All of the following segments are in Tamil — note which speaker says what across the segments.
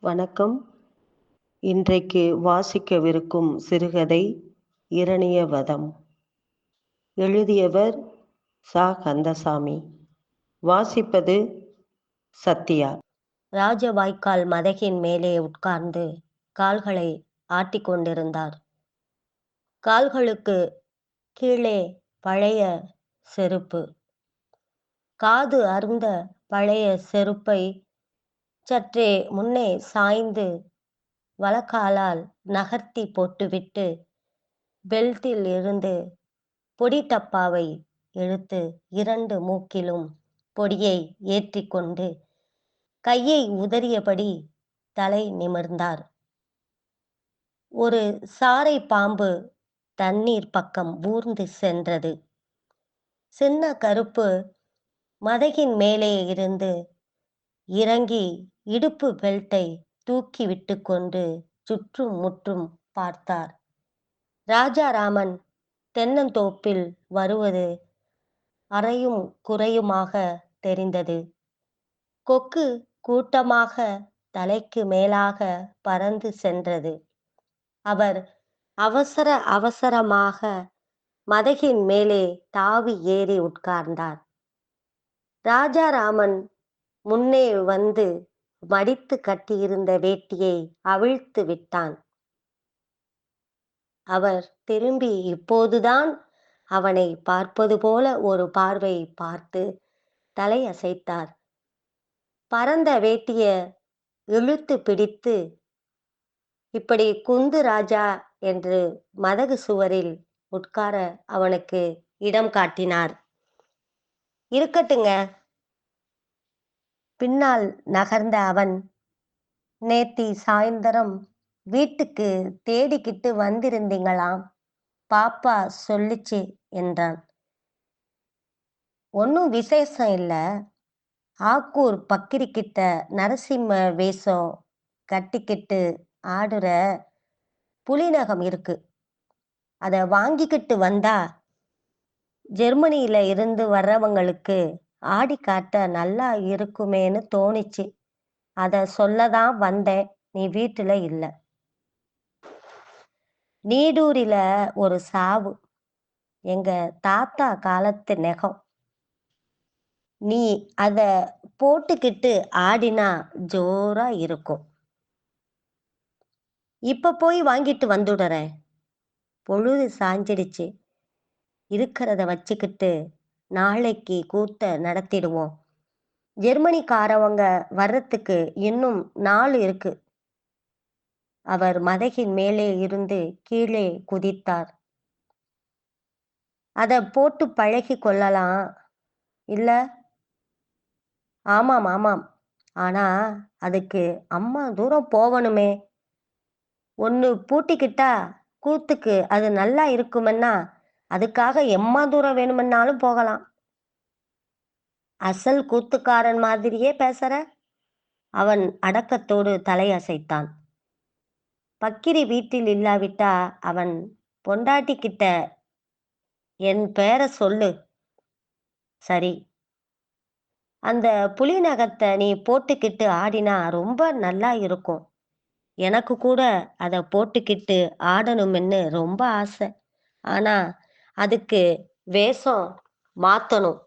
Speaker 1: வணக்கம். இன்றைக்கு வாசிக்கவிருக்கும் சிறுகதை இரணிய வதம். எழுதியவர் ச. கந்தசாமி. வாசிப்பது சத்யா. ராஜவாய்க்கால் மதகின் மேலே உட்கார்ந்து கால்களை ஆட்டிக் கொண்டிருந்தார். கால்களுக்கு கீழே பழைய செருப்பு. காது அறுந்த பழைய செருப்பை சற்றே முன்னே சாய்ந்து வலக்காலால் நகர்த்தி போட்டுவிட்டு பெல்ட்டில் இருந்து பொடி டப்பாவை இழுத்து 2 மூக்கிலும் பொடியை ஏற்றிக்கொண்டு கையை உதறியபடி தலை நிமிர்ந்தார். ஒரு சாரை பாம்பு தண்ணீர் பக்கம் ஊர்ந்து சென்றது. சின்ன கருப்பு மதகின் மேலே இருந்து இறங்கி இடுப்பு பெல்ட்டை தூக்கி விட்டுக்கொண்டு சுற்றும் முற்றும் பார்த்தார். ராஜாராமன் தென்னந்தோப்பில் வருவது அறையும் குறையுமாக தெரிந்தது. கொக்கு கூட்டமாக தலைக்கு மேலாக பறந்து சென்றது. அவர் அவசர அவசரமாக மதகின் மேலே தாவி ஏறி உட்கார்ந்தார். ராஜாராமன் முன்னே வந்து மடித்து கட்டியிருந்த வேட்டியை அவிழ்த்து விட்டான். அவர் திரும்பி இப்போதுதான் அவனை பார்ப்பது போல ஒரு பார்வை பார்த்து தலையசைத்தார். பரந்த வேட்டிய இழுத்து பிடித்து, இப்படி குந்து ராஜா என்று மதகு சுவரில் உட்கார அவனுக்கு இடம் காட்டினார். இருக்கட்டுங்க. பின்னால் நகர்ந்த அவன், நேத்தி சாயந்தரம் வீட்டுக்கு தேடிக்கிட்டு வந்திருந்தீங்களாம், பாப்பா சொல்லிச்சு என்றான். ஒன்றும் விசேஷம் இல்லை. ஆக்கூர் பக்கிரிக்கிட்ட நரசிம்ம வேஷம் கட்டிக்கிட்டு ஆடுற புலிநகம் இருக்கு. அதை வாங்கிக்கிட்டு வந்தா ஜெர்மனியில இருந்து வர்றவங்களுக்கு ஆடி காட்ட நல்லா இருக்குமேன்னு தோணிச்சு. அதை சொல்லதான் வந்தேன். நீ வீட்டுல இல்லை. நீடூரில ஒரு சாவு. எங்க தாத்தா காலத்து நெகம். நீ அத போட்டுக்கிட்டு ஆடினா ஜோரா இருக்கும். இப்ப போய் வாங்கிட்டு வந்துடுறேன். பொழுது சாஞ்சிடுச்சு. இருக்கிறத வச்சுக்கிட்டு நாளைக்கு கூத்த நடத்திடுவோம். ஜெர்மனிக்காரவங்க வர்றதுக்கு இன்னும் நாள் இருக்கு. அவர் மதகின் மேலே இருந்து கீழே குதித்தார். அத போட்டு பழகி கொள்ளலாம் இல்ல? ஆமாம் ஆமாம். ஆனா அதுக்கு அம்மா தூரம் போவணுமே. ஒன்னு பூட்டிக்கிட்டா கூத்துக்கு அது நல்லா இருக்குமென்னா அதுக்காக எம்மா தூரம் வேணுமென்னாலும் போகலாம். அசல் கூத்துக்காரன் மாதிரியே பேசுற. அவன் அடக்கத்தோடு தலையசைத்தான். பக்கிரி வீட்டில் இல்லாவிட்டா அவன் பொண்டாட்டிக்கிட்ட என் பேரை சொல்லு. சரி. அந்த புலி நகத்தை நீ போட்டுக்கிட்டு ஆடினா ரொம்ப நல்லா இருக்கும். எனக்கு கூட அதை போட்டுக்கிட்டு ஆடணும்னு ரொம்ப ஆசை. ஆனா அதுக்கு வேஷம் மாத்தணும்.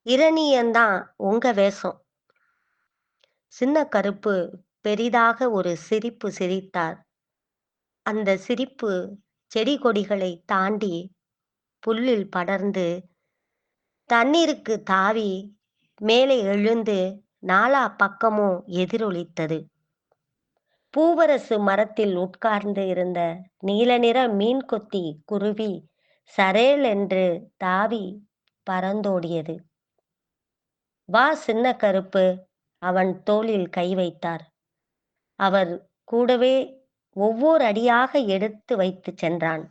Speaker 1: இரணியன்தான் உங்க வேஷம். சின்ன கருப்பு பெரிதாக ஒரு சிரிப்பு சிரித்தார். அந்த சிரிப்பு செடி கொடிகளை தாண்டி புல்லில் படர்ந்து தண்ணீருக்கு தாவி மேலே எழுந்து நாலா பக்கமும் எதிரொலித்தது. பூவரசு மரத்தில் உட்கார்ந்து இருந்த நீல நிற மீன் கொத்தி குருவி சரேல் என்று தாவி பறந்தோடியது. வா சின்ன கருப்பு. அவன் தோளில் கை வைத்தார். அவர் கூடவே ஒவ்வொரு அடியாக எடுத்து வைத்து சென்றான்.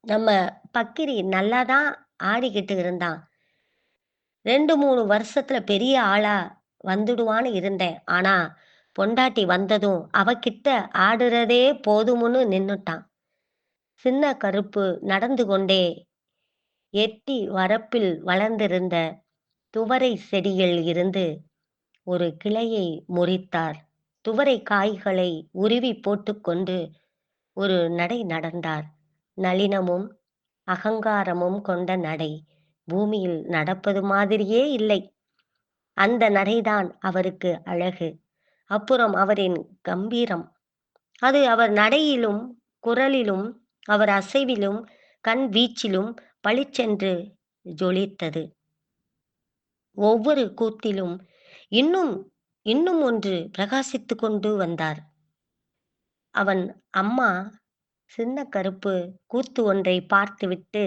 Speaker 1: நம்ம பக்கிரி நல்லாதான் ஆடிக்கிட்டு இருந்தான். 2-3 வருஷத்துல பெரிய ஆளா வந்துடுவான்னு இருந்தேன். ஆனா பொண்டாட்டி வந்ததும் அவகிட்ட ஆடுறதே போதும்னு நின்னுட்டான். சின்ன கருப்பு நடந்து கொண்டே எட்டி வரப்பில் வளர்ந்திருந்த துவரை செடியில் இருந்து ஒரு கிளையை முறித்தார். துவரை காய்களை உருவி போட்டுக்கொண்டு ஒரு நடை நடந்தார். நளினமும் அகங்காரமும் கொண்ட நடை. பூமியில் நடப்பது மாதிரியே இல்லை. அந்த நடைதான் அவருக்கு அழகு. அப்புறம் அவரின் கம்பீரம். அது அவர் நடையிலும், குரலிலும், அவர் அசைவிலும், கண் வீச்சிலும் பளிச்சென்று ஜொலித்தது. ஒவ்வொரு கூத்திலும் இன்னும் இன்னும் ஒன்று பிரகாசித்துக் கொண்டு வந்தார். அவன் அம்மா சின்ன கருப்பு கூத்து ஒன்றை பார்த்துவிட்டு,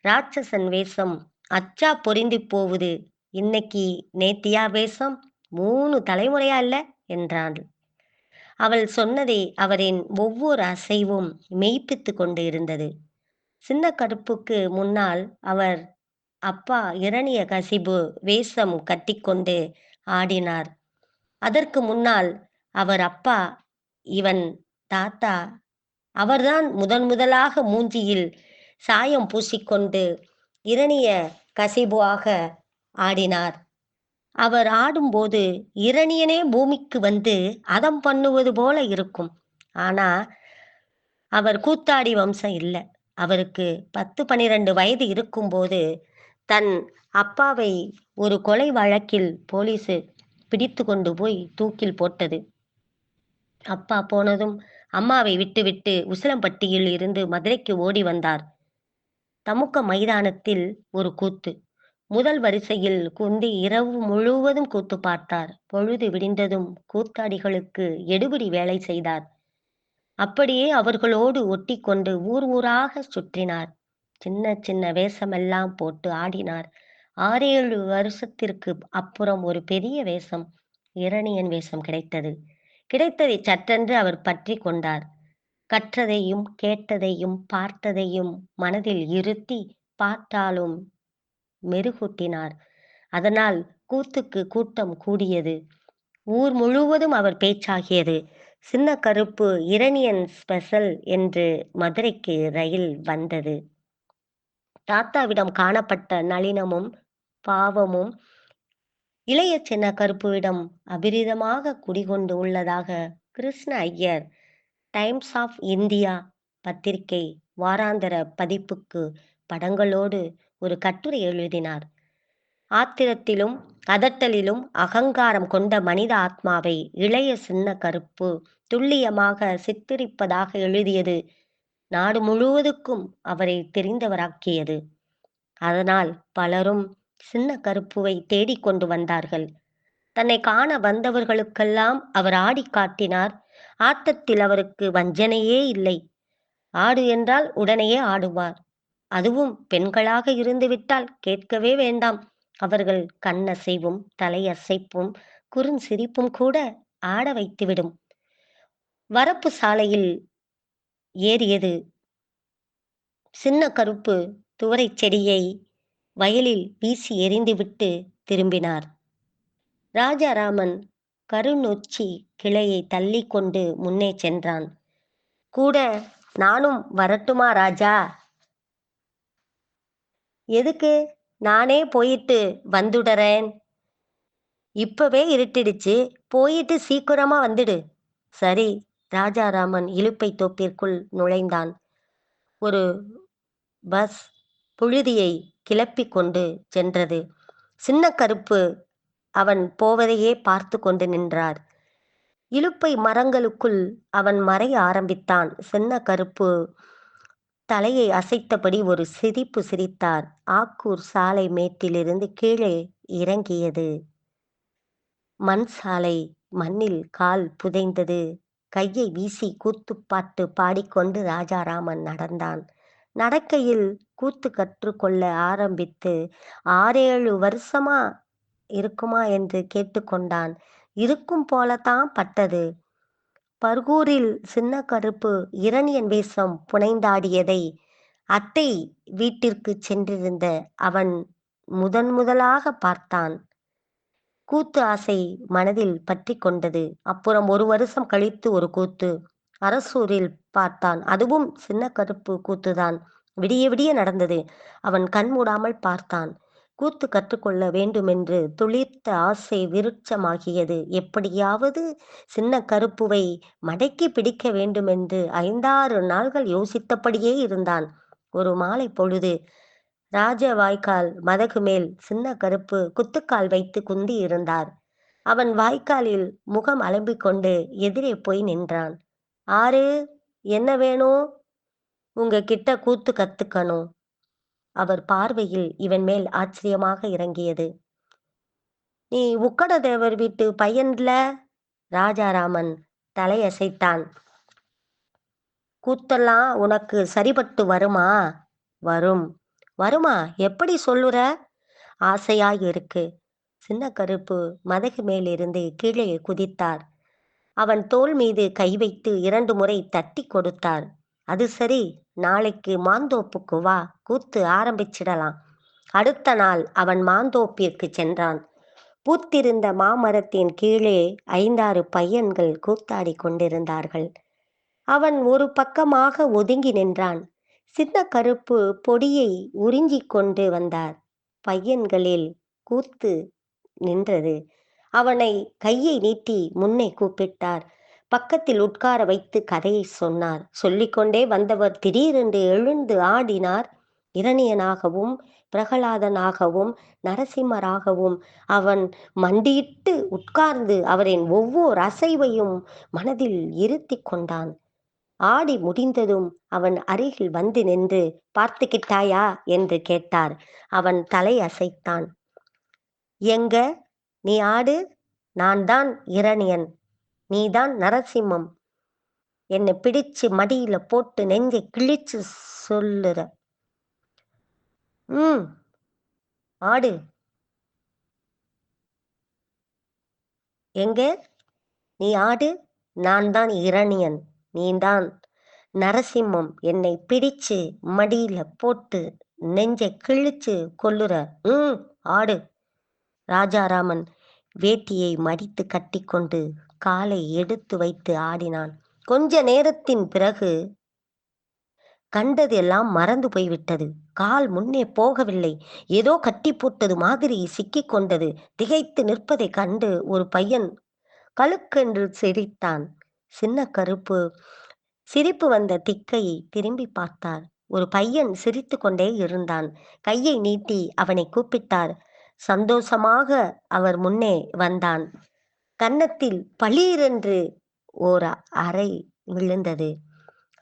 Speaker 1: ராட்சசன் வேஷம் அச்சா பொருந்திப் போவுது. இன்னைக்கு நேத்தியா வேஷம்? 3 தலைமுறையா இல்ல? என்றாள். அவள் சொன்னதை அவரின் ஒவ்வொரு அசைவும் மெய்ப்பித்துக் கொண்டு இருந்தது. சின்ன கருப்புக்கு முன்னால் அவர் அப்பா இரணியகசிபு வேஷம் கட்டிக்கொண்டு ஆடினார். அதற்கு முன்னால் அவர் அப்பா, இவன் தாத்தா, அவர்தான் முதன் முதலாக மூஞ்சியில் சாயம் பூசிக்கொண்டு இரணிய கசிபுவாக ஆடினார். அவர் ஆடும்போது இரணியனே பூமிக்கு வந்து அதம் பண்ணுவது போல இருக்கும். ஆனா அவர் கூத்தாடி வம்சம் இல்ல. அவருக்கு 10, 12 வயது இருக்கும்போது தன் அப்பாவை ஒரு கொலை வழக்கில் போலீசு பிடித்து கொண்டு போய் தூக்கில் போட்டது. அப்பா போனதும் அம்மாவை விட்டுவிட்டு உசிலம்பட்டியில் இருந்து மதுரைக்கு ஓடி வந்தார். தமுக்க மைதானத்தில் ஒரு கூத்து. முதல் வரிசையில் குந்தி இரவு முழுவதும் கூத்து பார்த்தார். பொழுது விடிந்ததும் கூத்தாடிகளுக்கு எடுபிடி வேலை செய்தார். அப்படியே அவர்களோடு ஒட்டிக்கொண்டு ஊர் ஊராக சுற்றினார். சின்ன சின்ன வேஷமெல்லாம் போட்டு ஆடினார். 6, 7 வருஷத்திற்கு அப்புறம் ஒரு பெரிய வேஷம், இரணியன் வேஷம் கிடைத்தது. கிடைத்ததை சட்டென்று அவர் பற்றி கொண்டார். கற்றதையும் கேட்டதையும் பார்த்ததையும் மனதில் இருத்தி பாட்டாலும் மெருகூட்டினார். அதனால் கூத்துக்கு கூட்டம் கூடியது. ஊர் முழுவதும் அவர் பேச்சாகியது. சின்ன கருப்பு இரணியன் ஸ்பெஷல் என்று மதுரைக்கு ரயில் வந்தது. தாத்தாவிடம் காணப்பட்ட நளினமும் பாவமும் இளைய சின்ன கருப்புவிடம் அபிரிதமாக குடிகொண்டு உள்ளதாக Krishna Iyer Times of India பத்திரிகை வாராந்தர பதிப்புக்கு படங்களோடு ஒரு கட்டுரை எழுதினார். ஆத்திரத்திலும் அதட்டலிலும் அகங்காரம் கொண்ட மனித ஆத்மாவை இளைய சின்ன கருப்பு துல்லியமாக சித்தரிப்பதாக எழுதியது நாடு முழுவதுக்கும் அவரை தெரிந்தவராக்கியது. அதனால் பலரும் சின்ன கருப்புவை தேடிக்கொண்டு வந்தார்கள். தன்னை காண வந்தவர்களுக்கெல்லாம் அவர் ஆடி காட்டினார். ஆட்டத்தில் அவருக்கு வஞ்சனையே இல்லை. ஆடு என்றால் உடனேயே ஆடுவார். அதுவும் பெண்களாக இருந்துவிட்டால் கேட்கவே வேண்டாம். அவர்கள் கண்ணசைவும் தலையசைப்பும் குறுஞ்சிரிப்பும் கூட ஆட வைத்துவிடும். வரப்பு சாலையில் ஏறியது. சின்ன கருப்பு துவரைச் செடியை வயலில் வீசி எறிந்துவிட்டு திரும்பினார். ராஜாராமன் கருநொச்சி கிளையை தள்ளிக்கொண்டு முன்னே சென்றான். கூட நானும் வரட்டுமா ராஜா? எதுக்கு? நானே போயிட்டு வந்துடுறேன். இப்பவே இருட்டிடுச்சு. போயிட்டு சீக்கிரமா வந்துடு. சரி. ராஜாராமன் இலுப்பை தோப்பிற்குள் நுழைந்தான். ஒரு பஸ் புழுதியை கிளப்பிக் கொண்டு சென்றது. சின்ன கருப்பு அவன் போவதையே பார்த்து கொண்டு நின்றார். இலுப்பை மரங்களுக்குள் அவன் மறைய ஆரம்பித்தான். சின்ன கருப்பு தலையை அசைத்தபடி ஒரு சிரிப்பு சிரித்தார். ஆக்கூர் சாலை மேட்டிலிருந்து கீழே இறங்கியது. மண் சாலை. மண்ணில் கால் புதைந்தது. கையை வீசி கூத்துப்பாட்டு பாடிக்கொண்டு ராஜாராமன் நடந்தான். நடக்கையில் கூத்து கற்றுக்கொள்ள ஆரம்பித்து 6, 7 வருஷமா இருக்குமா என்று கேட்டுக்கொண்டான். இருக்கும் போலத்தான் பட்டது. பர்கூரில் சின்ன கருப்பு இரணியன் வேஷம் புனைந்தாடியதை அத்தை வீட்டிற்குச் சென்றிருந்த அவன் முதன் முதலாக பார்த்தான். கூத்து ஆசை மனதில் பற்றி கொண்டது. அப்புறம் 1 வருஷம் கழித்து ஒரு கூத்து அரசூரில் பார்த்தான். அதுவும் சின்ன கருப்பு கூத்துதான். விடிய விடிய நடந்தது. அவன் கண் மூடாமல் பார்த்தான். கூத்து கற்றுக்கொள்ள வேண்டுமென்று துளிர்த்த ஆசை விருட்சமாகியது. எப்படியாவது சின்ன கருப்புவை மடக்கி பிடிக்க வேண்டுமென்று 5, 6 நாள்கள் யோசித்தபடியே இருந்தான். ஒரு மாலை பொழுது ராஜ வாய்க்கால் மதகு மேல் சின்ன கருப்பு குத்துக்கால் வைத்து குந்தி இருந்தார். அவன் வாய்க்காலில் முகம் அலம்பிக் கொண்டு எதிரே போய் நின்றான். "ஆறு, என்ன வேணும்?" "உங்க கிட்ட கூத்து கத்துக்கணும்." அவர் பார்வையில் இவன் மேல் ஆச்சரியமாக இறங்கியது. "நீ உக்கடதேவர் வீட்டு பையன்ல?" ராஜாராமன் தலையசைத்தான். "கூத்தெல்லாம் உனக்கு சரிபட்டு வருமா?" "வரும்." "வருமா? எப்படி சொல்லுற?" "ஆசையாய் இருக்கு." சின்ன கருப்பு மதகு மேலிருந்து கீழே குதித்தார். அவன் தோள் மீது கை வைத்து 2 முறை தட்டிக் கொடுத்தார். "அது சரி, நாளைக்கு மாந்தோப்புக்கு வா, கூத்து ஆரம்பிச்சிடலாம்." அடுத்த நாள் அவன் மாந்தோப்பிற்குச் சென்றான். பூத்திருந்த மாமரத்தின் கீழே 5, 6 பையன்கள் கூத்தாடிக் கொண்டிருந்தார்கள். அவன் ஒரு பக்கமாக ஒதுங்கி நின்றான். சின்ன கருப்பு பொடியை உறிஞ்சிக் கொண்டு வந்தார். பையன்களில் கூத்து நின்றது. அவனை கையை நீட்டி முன்னே கூப்பிட்டார். பக்கத்தில் உட்கார வைத்து கதையைச் சொன்னார். சொல்லிக்கொண்டே வந்தவர் திடீரென்று எழுந்து ஆடினார். இரணியனாகவும் பிரகலாதனாகவும் நரசிம்மராகவும் அவன் மண்டியிட்டு உட்கார்ந்து அவரின் ஒவ்வொரு அசைவையும் மனதில் இருத்திக் கொண்டான். ஆடி முடிந்ததும் அவன் அருகில் வந்து நின்று, "பார்த்துக்கிட்டாயா?" என்று கேட்டார். அவன் தலை அசைத்தான். "எங்க? நீ ஆடு." "நான் தான் இரணியன், நீதான் நரசிம்மம். என்னை பிடிச்சு மடியில போட்டு நெஞ்சை கிழிச்சு சொல்லுற." "ம், ஆடு." "எங்க? நீ ஆடு." "நான் தான் இரணியன், நீதான் நரசிம்மம். என்னை பிடிச்சு மடியில போட்டு நெஞ்சை கிழிச்சு கொல்லுற." "ம், ஆடு." ராஜாராமன் வேட்டியை மடித்து கட்டிக்கொண்டு காலை எடுத்து வைத்து ஆடினான். கொஞ்ச நேரத்தின் பிறகு கண்டது எல்லாம் மறந்து போய்விட்டது. கால் முன்னே போகவில்லை. ஏதோ கட்டி போட்டது மாதிரி சிக்கிக் கொண்டது. திகைத்து நிற்பதைக் கண்டு ஒரு பையன் கலுக்கென்று சிரித்தான். சின்ன கருப்பு சிரிப்பு வந்த திக்கையை திரும்பி பார்த்தார். ஒரு பையன் சிரித்து கொண்டே இருந்தான். கையை நீட்டி அவனை கூப்பிட்டார். சந்தோஷமாக அவர் முன்னே வந்தான். கன்னத்தில் பளீரென்று ஓர் அறை விழுந்தது.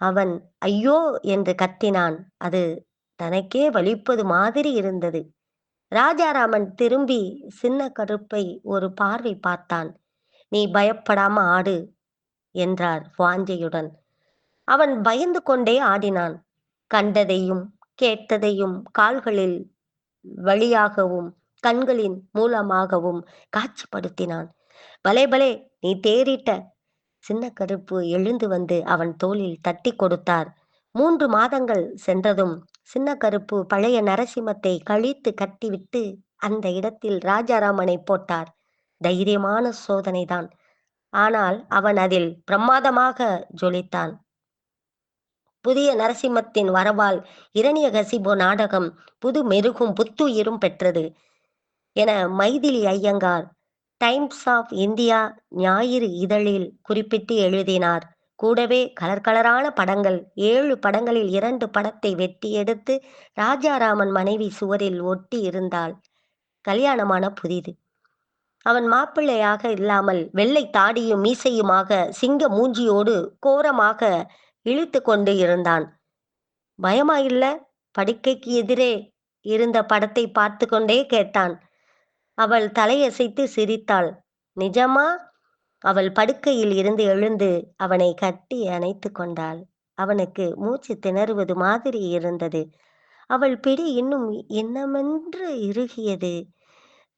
Speaker 1: அவன் ஐயோ என்று கத்தினான். அது தனக்கே வலிப்பது மாதிரி இருந்தது. ராஜாராமன் திரும்பி சின்ன கருப்பை ஒரு பார்வை பார்த்தான். "நீ பயப்படாம ஆடு" என்றார் வாஞ்சையுடன். அவன் பயந்து கொண்டே ஆடினான். கண்டதையும் கேட்டதையும் கால்களில் வழியாகவும் கண்களின் மூலமாகவும் காட்சிப்படுத்தினான். "பலே பலே, நீ தேறிட்ட." சின்ன கருப்பு எழுந்து வந்து அவன் தோளில் தட்டி கொடுத்தார். 3 மாதங்கள் சென்றதும் சின்ன கருப்பு பழைய நரசிம்மத்தை கழித்து கட்டிவிட்டு அந்த இடத்தில் ராஜாராமனை போட்டார். தைரியமான சோதனைதான். ஆனால் அவன் அதில் பிரமாதமாக ஜொலித்தான். புதிய நரசிம்மத்தின் வரவால் இரணியகசிபு நாடகம் புது மெருகும் புத்துயிரும் பெற்றது என Maithili Iyengar Times of India ஞாயிறு இதழில் குறிப்பிட்டு எழுதினார். கூடவே கலர் கலரான படங்கள், 7 படங்களில் 2 படத்தை வெட்டி எடுத்து ராஜாராமன் மனைவி சுவரில் ஒட்டி இருந்தாள். கல்யாணமான புதிது. அவன் மாப்பிள்ளையாக இல்லாமல் வெள்ளை தாடியும் மீசையுமாக சிங்க மூஞ்சியோடு கோரமாக இழுத்து கொண்டு இருந்தான். "பயமா இல்ல?" படுக்கைக்கு எதிரே இருந்த படத்தை பார்த்து கொண்டே கேட்டான். அவள் தலையசைத்து சிரித்தாள். "நிஜமா?" அவள் படுக்கையில் இருந்து எழுந்து அவனை கட்டி அணைத்து கொண்டாள். அவனுக்கு மூச்சு திணறுவது மாதிரி இருந்தது. அவள் பிடி இன்னும் என்னமென்று இறுகியது.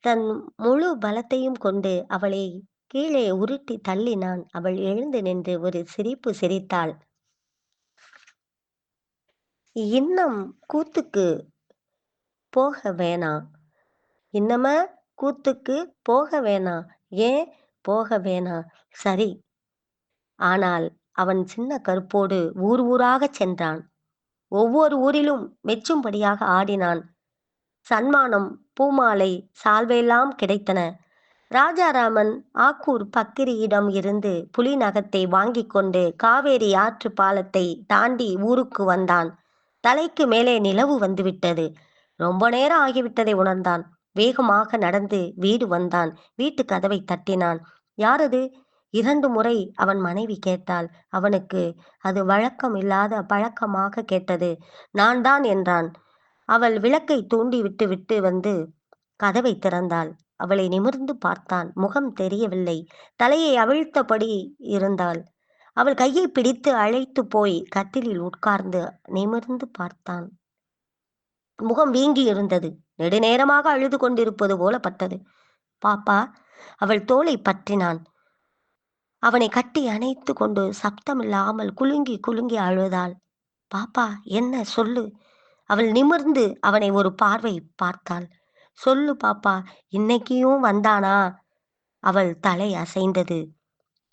Speaker 1: தன் முழு பலத்தையும் கொண்டு அவளை கீழே உருட்டி தள்ளினான். அவள் எழுந்து நின்று ஒரு சிரிப்பு சிரித்தாள். "இன்னம் கூத்துக்கு போக வேணாம்." "இன்னம கூத்துக்கு போக வேணாம்." "ஏன் போக வேணாம்?" "சரி." ஆனால் அவன் சின்ன கருப்போடு ஊர் ஊராகச் சென்றான். ஒவ்வொரு ஊரிலும் மெச்சும்படியாக ஆடினான். சன்மானம் பூமாலை, சால்வையெல்லாம் கிடைத்தன. ராஜாராமன் ஆக்கூர் பக்கிரியிடம் இருந்து புலி நகத்தை வாங்கிக் கொண்டு காவேரி ஆற்று பாலத்தை தாண்டி ஊருக்கு வந்தான். தலைக்கு மேலே நிலவு வந்துவிட்டது. ரொம்ப நேரம் ஆகிவிட்டதை உணர்ந்தான். வேகமாக நடந்து வீடு வந்தான். வீட்டு கதவை தட்டினான். யாரது? 2 முறை அவன் மனைவி கேட்டாள். அவனுக்கு அது வழக்கம் இல்லாத பழக்கமாக கேட்டது. நான் தான் என்றான். அவள் விளக்கை தூண்டி விட்டு விட்டு வந்து கதவை திறந்தாள். அவளை நிமிர்ந்து பார்த்தான். முகம் தெரியவில்லை. தலையை அவிழ்த்தபடி இருந்தாள். அவள் கையை பிடித்து அழைத்து போய் கட்டிலில் உட்கார்ந்து நிமிர்ந்து பார்த்தான். முகம் வீங்கி இருந்தது. நெடுநேரமாக அழுது கொண்டிருப்பது போல பட்டது. பாப்பா, அவள் தோளை பற்றினான். அவனை கட்டி அணைத்து கொண்டு சப்தமில்லாமல் குலுங்கி குலுங்கி அழுதாள். பாப்பா, என்ன சொல்லு? அவள் நிமிர்ந்து அவனை ஒரு பார்வை பார்த்தாள். சொல்லு பாப்பா, இன்னைக்கியும் வந்தானா? அவள் தலை அசைந்தது.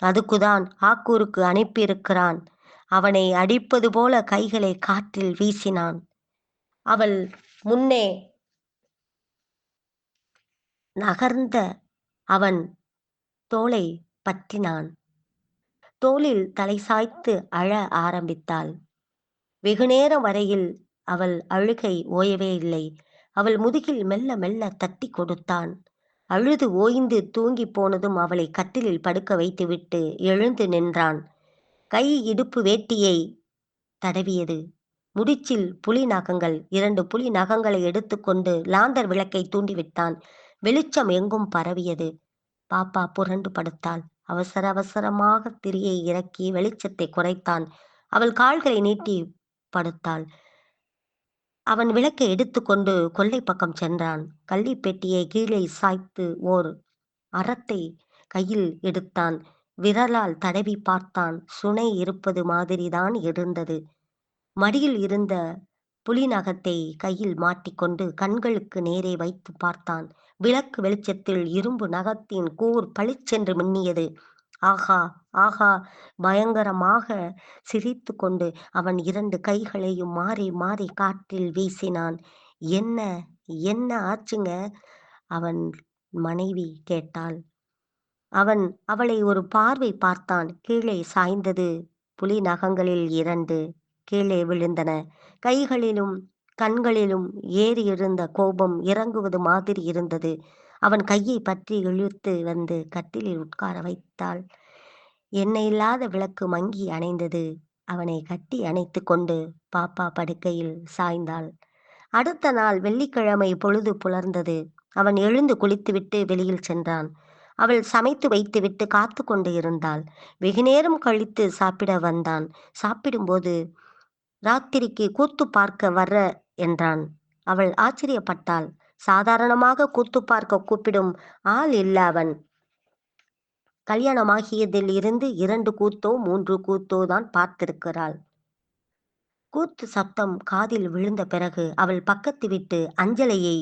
Speaker 1: அதுக்குதான் ஆக்கூருக்கு அனுப்பியிருக்கிறான். அவனை அடிப்பது போல கைகளை காற்றில் வீசினான். அவள் முன்னே நகர்ந்த அவன் தோளை பற்றினான். தோளில் தலை சாய்த்து அழ ஆரம்பித்தாள். வெகுநேரம் வரையில் அவள் அழுகை ஓயவே இல்லை. அவள் முதுகில் மெல்ல மெல்ல தட்டி கொடுத்தான். அழுது ஓய்ந்து தூங்கி போனதும் அவளை கட்டிலில் படுக்க வைத்துவிட்டு எழுந்து நின்றான். கை இடுப்பு வேட்டியை தடவியது. முடிச்சில் புலி நகங்கள். 2 புலி நகங்களை எடுத்துக்கொண்டு லாந்தர் விளக்கை தூண்டிவிட்டான். வெளிச்சம் எங்கும் பரவியது. பாப்பா புரண்டு படுத்தாள். அவசர அவசரமாக திரியை இறக்கி வெளிச்சத்தை குறைத்தான். அவள் கால்களை நீட்டி படுத்தாள். அவன் விளக்கை எடுத்துக்கொண்டு கொல்லை பக்கம் சென்றான். கள்ளிப் பெட்டியை கீழே சாய்த்து ஓர் அறத்தை கையில் எடுத்தான். விரலால் தடவி பார்த்தான். சுனை இருப்பது மாதிரிதான் இருந்தது. மடியில் இருந்த புலி நகத்தை கையில் மாட்டிக்கொண்டு கண்களுக்கு நேரே வைத்து பார்த்தான். விளக்கு வெளிச்சத்தில் இரும்பு நகத்தின் கூர் பளிச்சென்று மின்னியது. ஆகா, ஆகா! பயங்கரமாக சிரித்து கொண்டு அவன் 2 கைகளையும் மாறி மாறி காற்றில் வீசினான். என்ன, என்ன ஆச்சுங்க? அவன் மனைவி கேட்டாள். அவன் அவளை ஒரு பார்வை பார்த்தான். கீழே சாய்ந்தது. புலி நகங்களில் 2 கீழே விழுந்தன. கைகளிலும் கண்களிலும் ஏறியிருந்த கோபம் இறங்குவது மாதிரி இருந்தது. அவன் கையை பற்றி இழுத்து வந்து கட்டிலில் உட்கார வைத்தாள். எண்ணெயில்லாத விளக்கு மங்கி அணைந்தது. அவனை கட்டி அணைத்து கொண்டு பாப்பா படுக்கையில் சாய்ந்தாள். அடுத்த நாள் வெள்ளிக்கிழமை பொழுது புலர்ந்தது. அவன் எழுந்து குளித்துவிட்டு வெளியில் சென்றான். அவள் சமைத்து வைத்துவிட்டு காத்து கொண்டு இருந்தாள். வெகுநேரம் கழித்து சாப்பிட வந்தான். சாப்பிடும்போது ராத்திரிக்கு கூத்து பார்க்க வர்ற என்றான். அவள் ஆச்சரியப்பட்டாள். சாதாரணமாக கூத்து பார்க்க கூப்பிடும் ஆள் இல்ல அவன். கல்யாணமாகியதில் இருந்து 2 கூத்தோ 3 கூத்தோ தான் பார்த்திருக்கிறாள். கூத்து சப்தம் காதில் விழுந்த பிறகு அவள் பக்கத்து வீட்டு அஞ்சலையை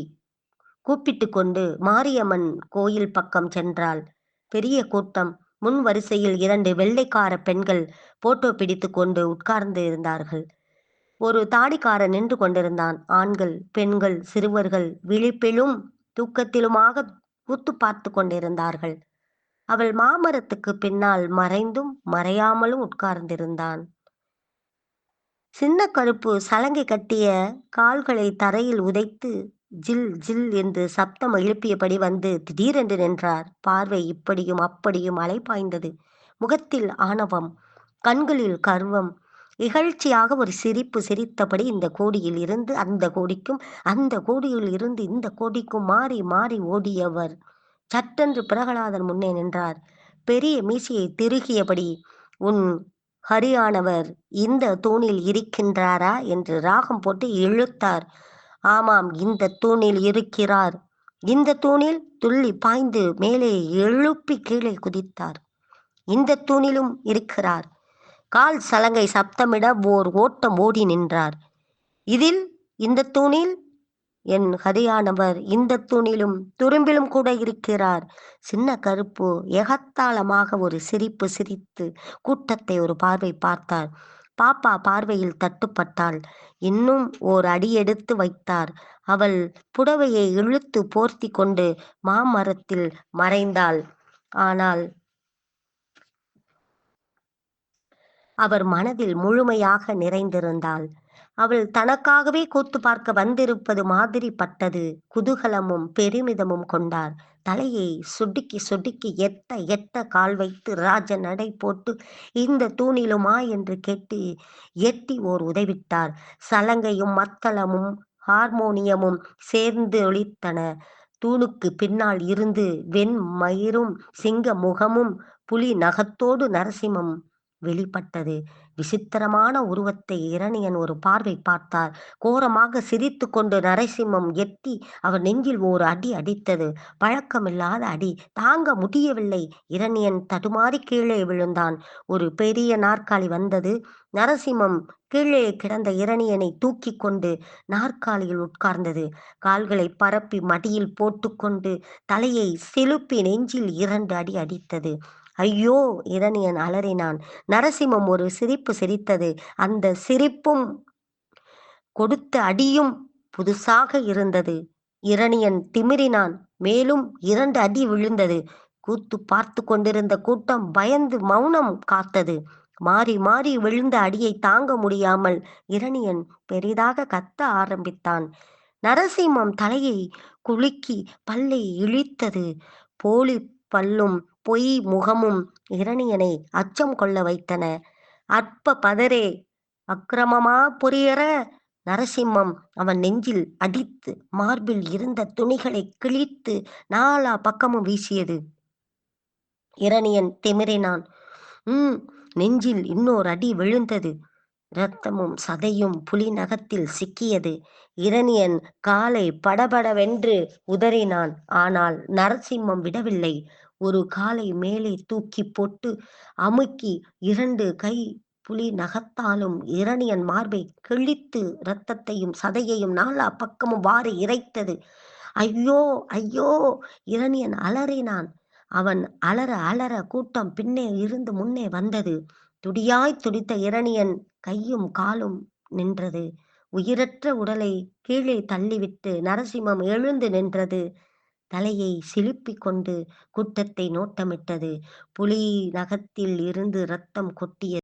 Speaker 1: கூப்பிட்டு கொண்டு மாரியம்மன் கோயில் பக்கம் சென்றாள். பெரிய கூட்டம். முன் வரிசையில் 2 வெள்ளைக்கார பெண்கள் போட்டோ பிடித்து கொண்டு உட்கார்ந்து இருந்தார்கள். ஒரு தாடிக்காரன் நின்று கொண்டிருந்தான். ஆண்கள், பெண்கள், சிறுவர்கள் விழிப்பிலும் தூக்கத்திலுமாக கூத்து பார்த்து கொண்டிருந்தார்கள். அவள் மாமரத்துக்கு பின்னால் மறைந்தும் மறையாமலும் உட்கார்ந்திருந்தான். சின்ன கருப்பு சலங்கை கட்டிய கால்களை தரையில் உதைத்து ஜில் ஜில் என்று சப்தம் எழுப்பியபடி வந்து திடீரென்று நின்றார். பார்வை இப்படியும் அப்படியும் அலைபாய்ந்தது. முகத்தில் ஆணவம், கண்களில் கர்வம். இகழ்ச்சியாக ஒரு சிரிப்பு சிரித்தபடி இந்த கோடியில் இருந்து அந்த கோடிக்கும், அந்த கோடியில் இருந்து இந்த கோடிக்கும் மாறி மாறி ஓடியவர் சட்டென்று பிரகலாதன் முன்னே நின்றார். பெரிய மீசையை திருகியபடி, உன் ஹரியானவர் இந்த தூணில் இருக்கின்றாரா என்று ராகம் போட்டு இழுத்தார். ஆமாம், இந்த தூணில் இருக்கிறார். இந்த தூணில் துள்ளி பாய்ந்து மேலே எழுப்பி கீழே குதித்தார். இந்த தூணிலும் இருக்கிறார். கால் சலங்கை சப்தமிட ஓர் ஓட்டம் ஓடி நின்றார். இதில் இந்த தூணில் என் ஹரியானவர் இந்த தூணிலும் துரும்பிலும் கூட இருக்கிறார். சின்ன கருப்பு எகத்தாளமாக ஒரு சிரிப்பு சிரித்து கூட்டத்தை ஒரு பார்வை பார்த்தார். பாப்பா பார்வையில் தட்டுப்பட்டாள். இன்னும் ஓர் அடி எடுத்து வைத்தார். அவள் புடவையை இழுத்து போர்த்தி கொண்டு மாமரத்தில் மறைந்தாள். ஆனால் அவர் மனதில் முழுமையாக நிறைந்திருந்தாள். அவள் தனக்காகவே கூத்து பார்க்க வந்திருப்பது மாதிரி பட்டது. குதூகலமும் பெருமிதமும் கொண்டார். தலையை சொடுக்கி சொடுக்கி எட்ட எட்ட கால் வைத்து ராஜ நடை போட்டு, இந்த தூணிலுமா என்று கேட்டு எட்டி ஓர் உதைவிட்டார். சலங்கையும் மத்தளமும் ஹார்மோனியமும் சேர்ந்து ஒலித்தன. தூணுக்கு பின்னால் இருந்து வெண்மயிரும் சிங்க முகமும் புலி நகத்தோடு நரசிம்மம் வெளிப்பட்டது. விசித்திரமான உருவத்தை இரணியன் ஒரு பார்வை பார்த்தார். கோரமாக சிரித்து கொண்டு நரசிம்மம் எட்டி அவர் நெஞ்சில் ஓர் அடி அடித்தது. பழக்கமில்லாத அடி, தாங்க முடியவில்லை. இரணியன் தடுமாறி கீழே விழுந்தான். ஒரு பெரிய நாற்காலி வந்தது. நரசிம்மம் கீழே கிடந்த இரணியனை தூக்கி கொண்டு நாற்காலியில் உட்கார்ந்தது. கால்களை பரப்பி மடியில் போட்டுக்கொண்டு தலையை செலுப்பி நெஞ்சில் 2 அடி அடித்தது. ஐயோ! இரணியன் அலறினான். நரசிம்மம் ஒரு சிரிப்பு சிரித்தது. அந்த சிரிப்பும் கொடுத்த அடியும் புதுசாக இருந்தது. இரணியன் திமிறினான். மேலும் 2 அடி விழுந்தது. கூத்து பார்த்து கொண்டிருந்த கூட்டம் பயந்து மௌனம் காத்தது. மாறி மாறி விழுந்த அடியை தாங்க முடியாமல் இரணியன் பெரிதாக கத்த ஆரம்பித்தான். நரசிம்மம் தலையை குலுக்கி பல்லை இழித்தது. போலி பல்லும் பொய் முகமும் இரணியனை அச்சம் கொள்ள வைத்தன. அற்ப பதரே, அக்கிரமமா புரியற? நரசிம்மம் அவன் நெஞ்சில் அடித்து மார்பில் இருந்த துணிகளை கிழித்து நாலா பக்கமும் வீசியது. இரணியன் திமிறினான். நெஞ்சில் இன்னொரு அடி விழுந்தது. இரத்தமும் சதையும் புலி நகத்தில் சிக்கியது. இரணியன் காலை படபடவென்று உதறினான். ஆனால் நரசிம்மம் விடவில்லை. ஒரு காலை மேலே தூக்கி போட்டு அமுக்கி 2 கை புலி நகத்தாலும் இரணியன் மார்பை கிழித்து இரத்தத்தையும் சதையையும் நாலா பக்கமும் வாரி இறைத்தது. ஐயோ! ஐயோ! இரணியன் அலறினான். அவன் அலற அலற கூட்டம் பின்னே இருந்து முன்னே வந்தது. துடியாய் துடித்த இரணியன் கையும் காலும் நின்றது. உயிரற்ற உடலை கீழே தள்ளிவிட்டு நரசிம்மம் எழுந்து நின்றது. தலையை சிலுப்பிக் கொண்டு கூட்டத்தை நோட்டமிட்டது. புலி நகத்தில் இருந்து இரத்தம் கொட்டியது.